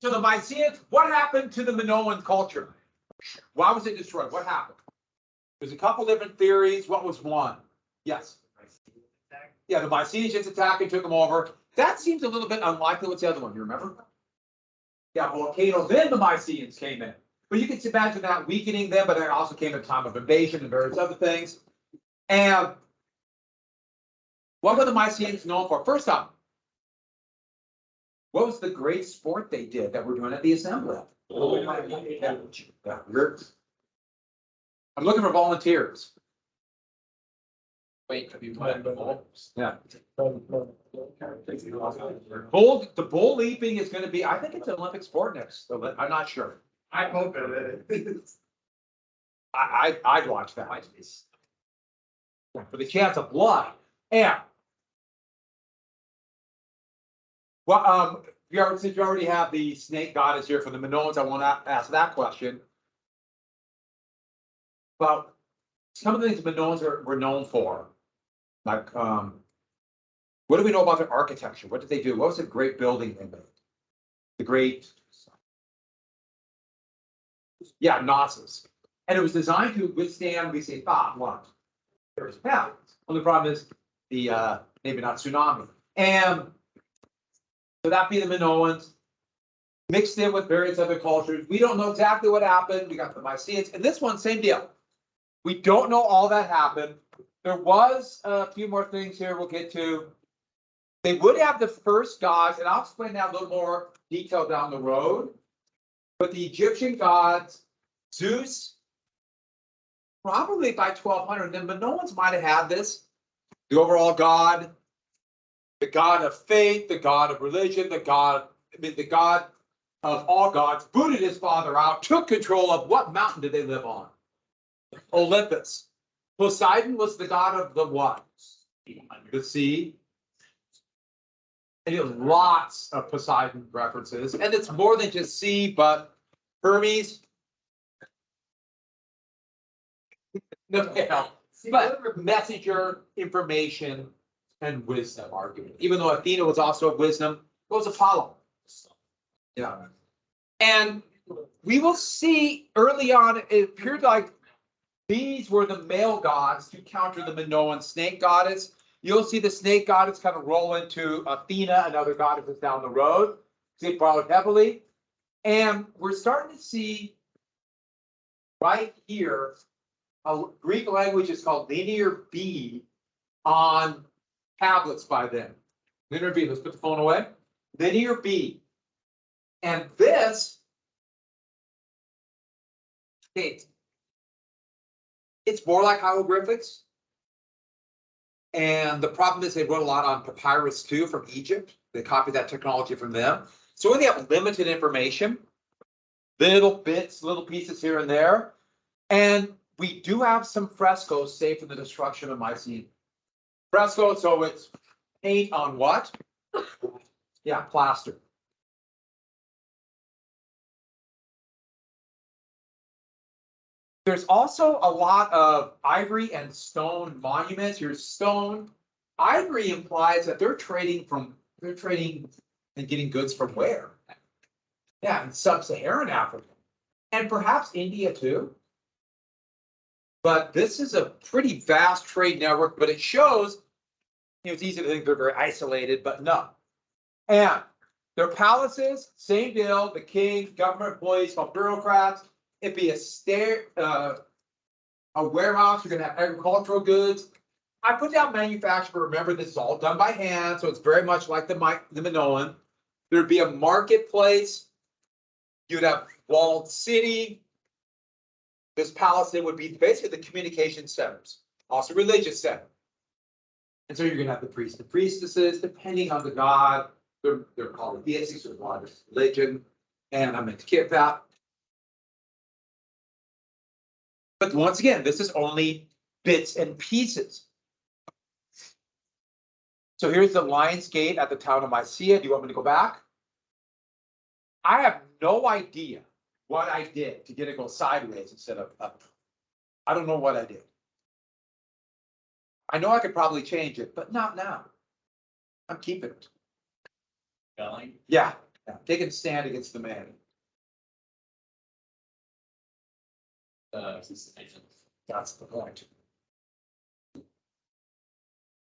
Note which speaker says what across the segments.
Speaker 1: So the Mycenaeans, what happened to the Minoan culture? Why was it destroyed? What happened? There's a couple different theories. What was one? Yes. Yeah, the Mycenaeans just attacked and took them over. That seems a little bit unlikely. What's the other one? You remember? Yeah, volcanoes. Then the Mycenaeans came in. But you can imagine that weakening them, but there also came a time of invasion and various other things. And what were the Mycenaeans known for? First off, what was the great sport they did that we're doing at the assembly? Yeah, I'm looking for volunteers. Wait, have you played? Yeah. The bull leaping is going to be, I think it's an Olympic sport next, so I'm not sure.
Speaker 2: I hope it is.
Speaker 1: I'd watch that. For the chance of blood. And well, since you already have the snake goddess here for the Minoans, I want to ask that question. But some of the things the Minoans were known for, like what do we know about their architecture? What did they do? What was the great building they made? The great, yeah, Knossos. And it was designed to withstand, we say, what? There's yeah. Only problem is the maybe not tsunami. And so that be the Minoans, mixed in with various other cultures. We don't know exactly what happened. We got the Mycenaeans, and this one, same deal. We don't know all that happened. There was a few more things here we'll get to. They would have the first gods, and I'll explain that a little more detail down the road. But the Egyptian gods, Zeus, probably by 1200, then Minoans might have had this. The overall god, the god of faith, the god of religion, the god of all gods, booted his father out, took control of what mountain did they live on? Olympus. Poseidon was the god of the what? The sea. And you have lots of Poseidon references. And it's more than just sea, but Hermes. But messenger, information, and wisdom argument. Even though Athena was also of wisdom, it was Apollo. Yeah. And we will see early on, it appeared like these were the male gods to counter the Minoan snake goddess. You'll see the snake goddess kind of roll into Athena, another goddess down the road. They followed heavily. And we're starting to see right here, a Greek language is called Linear B on tablets by them. Linear B, let's put the phone away. Linear B. And this, it's more like hieroglyphics. And the problem is they wrote a lot on papyrus too from Egypt. They copied that technology from them. So when they have limited information, little bits, little pieces here and there. And we do have some frescoes saved from the destruction of Mycenae. Fresco, so it's paint on what? Yeah, plaster. There's also a lot of ivory and stone monuments. Here's stone. Ivory implies that they're trading and getting goods from where? Yeah, in sub-Saharan Africa. And perhaps India too. But this is a pretty vast trade network, but it shows, it's easy to think they're very isolated, but no. And their palaces, same deal, the king, government employees, called bureaucrats. It'd be a warehouse, you're gonna have agricultural goods. I put down manufacturer, remember this is all done by hand, so it's very much like the Minoan. There'd be a marketplace, you'd have walled city. This palace would be basically the communication centers, also religious center. And so you're gonna have the priests and priestesses, depending on the god, they're called deities or goddess religion, and I'm meant to keep that. But once again, this is only bits and pieces. So here's the Lion's Gate at the town of Mycenae. Do you want me to go back? I have no idea what I did to get it go sideways instead of up. I don't know what I did. I know I could probably change it, but not now. I'm keeping it.
Speaker 2: Going?
Speaker 1: Yeah. Yeah, taking a stand against the man. That's the point.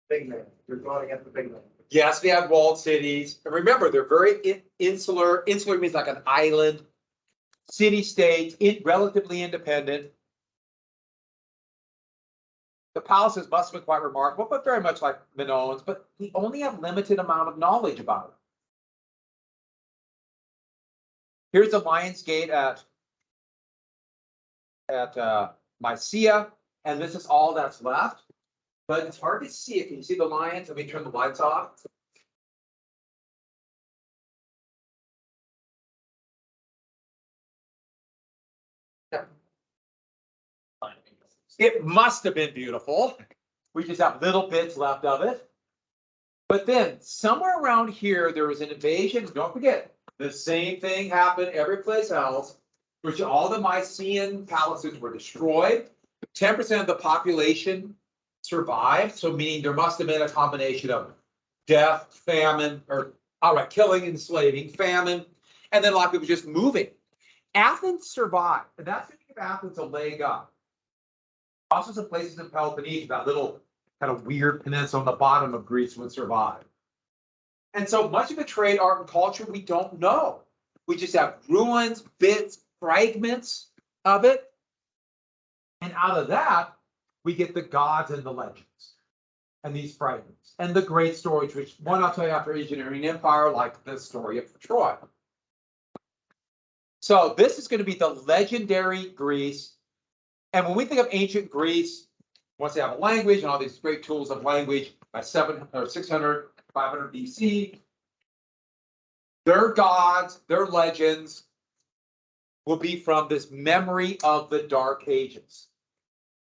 Speaker 2: Big man, you're going against the big man.
Speaker 1: Yes, we have walled cities. And remember, they're very insular. Insular means like an island, city-state, relatively independent. The palaces must have been quite remarkable, but very much like Minoan's, but we only have limited amount of knowledge about it. Here's the Lion's Gate at Mysia, and this is all that's left. But it's hard to see it. Can you see the lions? Let me turn the lights off. It must have been beautiful. We just have little bits left of it. But then somewhere around here, there was an invasion. Don't forget, the same thing happened every place else, which all the Mycenaean palaces were destroyed. 10% of the population survived. So meaning there must have been a combination of death, famine, or outright killing, enslaving, famine, and then a lot of people just moving. Athens survived, and that's going to give Athens a leg up. Also, some places in Peloponnese, that little kind of weird peninsula on the bottom of Greece would survive. And so much of the trade, art, and culture we don't know. We just have ruins, bits, fragments of it. And out of that, we get the gods and the legends and these fragments and the great stories, which one I'll tell you after Engineering Empire, like the story of Troy. So this is going to be the legendary Greece. And when we think of ancient Greece, once they have a language and all these great tools of language by 700 or 600, 500 BC, their gods, their legends will be from this memory of the Dark Ages.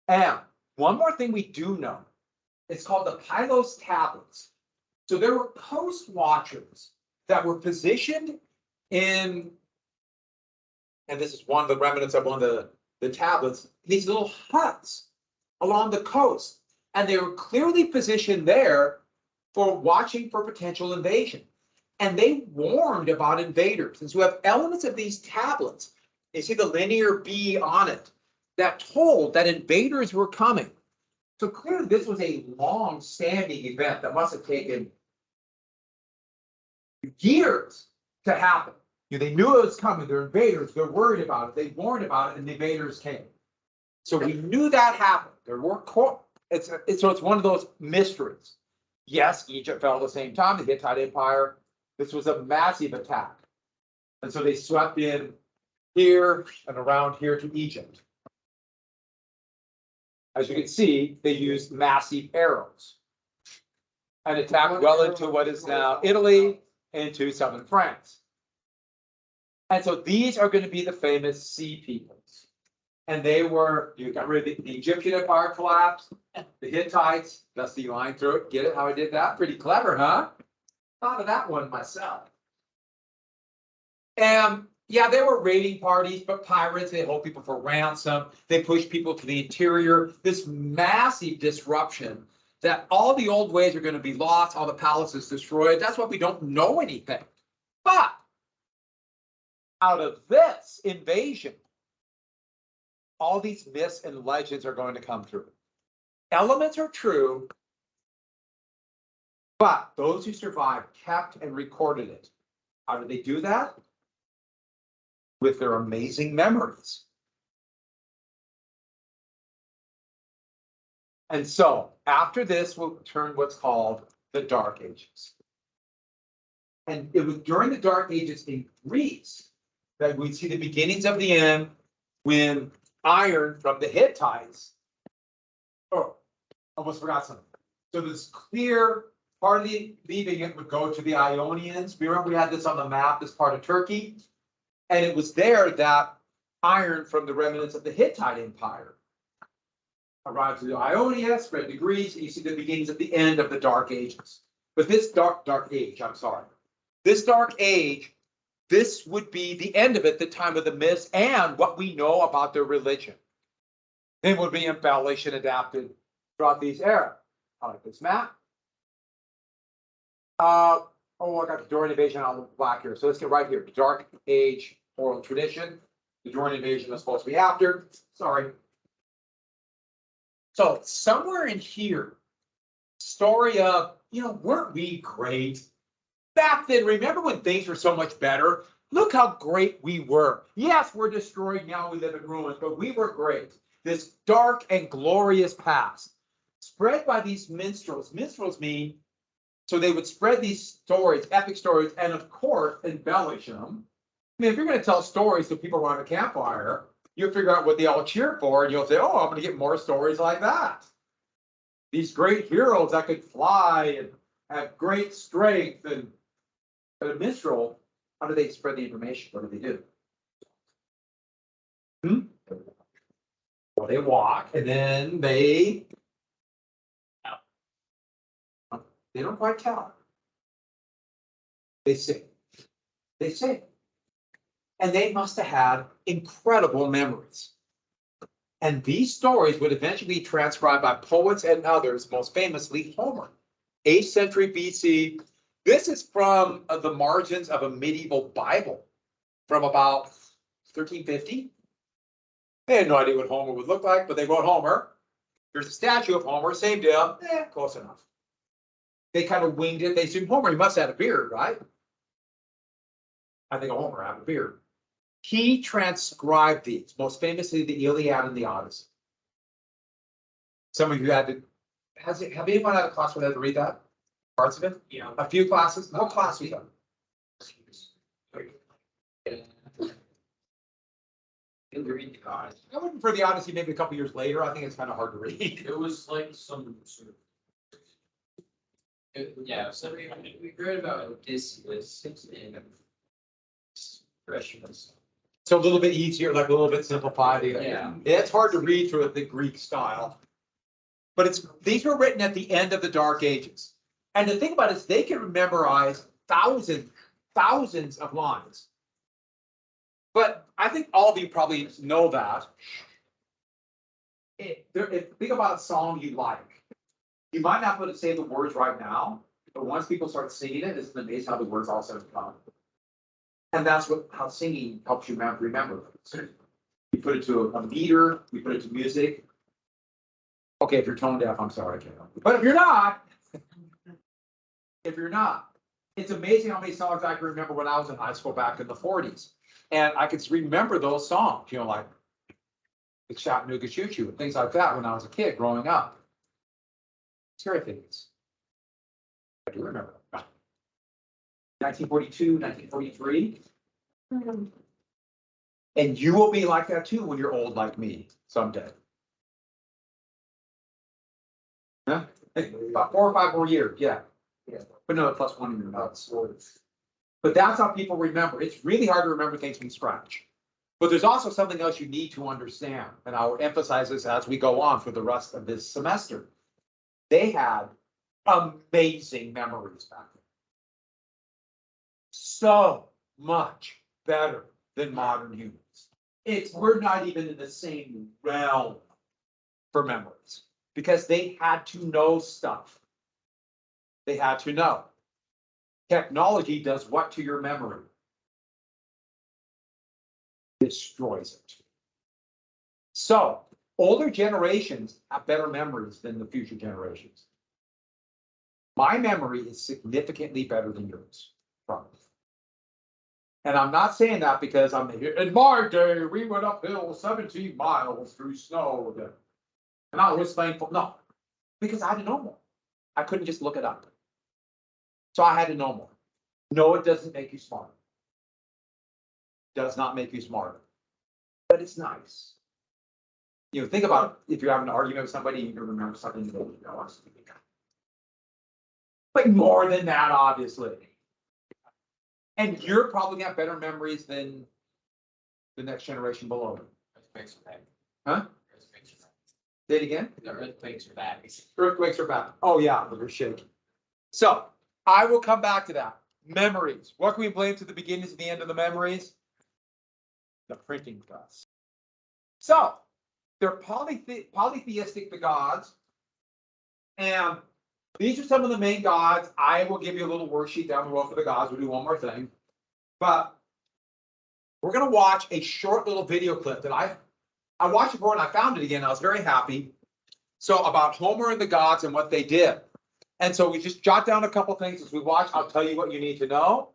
Speaker 1: And one more thing we do know, it's called the Pylose Tablets. So there were coast watchers that were positioned in, and this is one of the remnants of one of the tablets, these little huts along the coast. And they were clearly positioned there for watching for potential invasion. And they warned about invaders. And so we have elements of these tablets. You see the linear B on it that told that invaders were coming. So clearly this was a long-standing event that must have taken years to happen. They knew it was coming. They're invaders. They're worried about it. They warned about it, and the invaders came. So we knew that happened. There weren't. So it's one of those mysteries. Yes, Egypt fell at the same time. The Hittite Empire. This was a massive attack, and so they swept in here and around here to Egypt. As you can see, they used massive arrows and attacked well into what is now Italy, into southern France. And so these are going to be the famous sea peoples. And they were, you got rid of the Egyptian Empire collapsed, the Hittites, that's the line through it. Get it how I did that? Pretty clever, huh? Thought of that one myself. And yeah, they were raiding parties, but pirates, they hold people for ransom. They push people to the interior. This massive disruption that all the old ways are going to be lost, all the palaces destroyed. That's why we don't know anything. But out of this invasion, all these myths and legends are going to come through. Elements are true, but those who survived kept and recorded it. How did they do that? With their amazing memories. And so after this, we'll turn what's called the Dark Ages. And it was during the Dark Ages in Greece that we'd see the beginnings of the end when iron from the Hittites. Oh, almost forgot something. So this clear part of leaving it would go to the Ionians. Remember we had this on the map, this part of Turkey. And it was there that iron from the remnants of the Hittite Empire arrived to the Ionia, spread to Greece, and you see the beginnings of the end of the Dark Ages. But this dark age, I'm sorry. This Dark Age, this would be the end of it, the time of the myths and what we know about their religion. Then would be embellished and adapted throughout these eras. I like this map. Oh, I got the Dorian invasion on the black here. So let's get right here. Dark Age oral tradition. The Dorian invasion is supposed to be after. Sorry. So somewhere in here, story of, weren't we great? Back then, remember when things were so much better? Look how great we were. Yes, we're destroyed now, we live in ruins, but we were great. This dark and glorious past, spread by these minstrels. Minstrels mean, so they would spread these stories, epic stories, and of course, embellish them. I mean, if you're going to tell stories to people around a campfire, you'll figure out what they all cheer for, and you'll say, oh, I'm going to get more stories like that. These great heroes that could fly and have great strength. But a minstrel, how do they spread the information? What do they do? Well, they walk and then they don't quite tell. They sing. They sing. And they must have had incredible memories. And these stories would eventually be transcribed by poets and others, most famously Homer, 8th century BC. This is from the margins of a medieval Bible from about 1350. They had no idea what Homer would look like, but they wrote Homer. There's a statue of Homer, same deal. Close enough. They kind of winged it. They assumed Homer, he must have a beard, right? I think Homer had a beard. He transcribed these, most famously the Iliad and the Odyssey. Some of you had to, have anyone had a class where they had to read that? Parts of it?
Speaker 3: Yeah.
Speaker 1: A few classes? What class was that?
Speaker 3: Read the Odyssey.
Speaker 1: I went for the Odyssey maybe a couple years later. I think it's kind of hard to read.
Speaker 3: It was like some sort of. So we read about Odysseus and expressions.
Speaker 1: So a little bit easier, like a little bit simplified.
Speaker 3: Yeah.
Speaker 1: It's hard to read through the Greek style. But these were written at the end of the Dark Ages. And the thing about it is they can memorize thousands of lines. But I think all of you probably know that. Think about a song you like. You might not be able to say the words right now, but once people start singing it, it's amazing how the words all start to come. And that's how singing helps you remember. You put it to a meter, you put it to music. Okay, if you're tone deaf, I'm sorry, I can't help you. But if you're not, it's amazing how many songs I can remember when I was in high school back in the 40s. And I could remember those songs, like the Chattanooga Choo Choo and things like that when I was a kid growing up. Scary things. I do remember. 1942, 1943. And you will be like that too when you're old like me someday. Huh? About 4 or 5 more years, yeah. But no, plus 1 year nuts. But that's how people remember. It's really hard to remember things from scratch. But there's also something else you need to understand. And I'll emphasize this as we go on for the rest of this semester. They had amazing memories back then. So much better than modern humans. We're not even in the same realm for memories because they had to know stuff. They had to know. Technology does what to your memory? Destroys it. So older generations have better memories than the future generations. My memory is significantly better than yours, probably. And I'm not saying that because I'm here. In my day, we went uphill 17 miles through snow. And I was thankful. No, because I had to know more. I couldn't just look it up. So I had to know more. No, it doesn't make you smarter. Does not make you smarter. But it's nice. Think about it. If you're having an argument with somebody, you can remember something you don't know. But more than that, obviously. And you're probably got better memories than the next generation below you.
Speaker 3: Earthquakes are bad.
Speaker 1: Huh?
Speaker 3: Earthquakes are bad.
Speaker 1: Say it again?
Speaker 3: The earthquakes are bad.
Speaker 1: Earthquakes are bad. Oh yeah, they're shaking. So I will come back to that. Memories. What can we blame to the beginnings and the end of the memories? The printing press. So they're polytheistic, the gods, and These are some of the main gods. I will give you a little worksheet down the road for the gods. We'll do one more thing. But we're gonna watch a short little video clip that I watched it before and I found it again. I was very happy. So about Homer and the gods and what they did. And so we just jot down a couple things as we watch. I'll tell you what you need to know.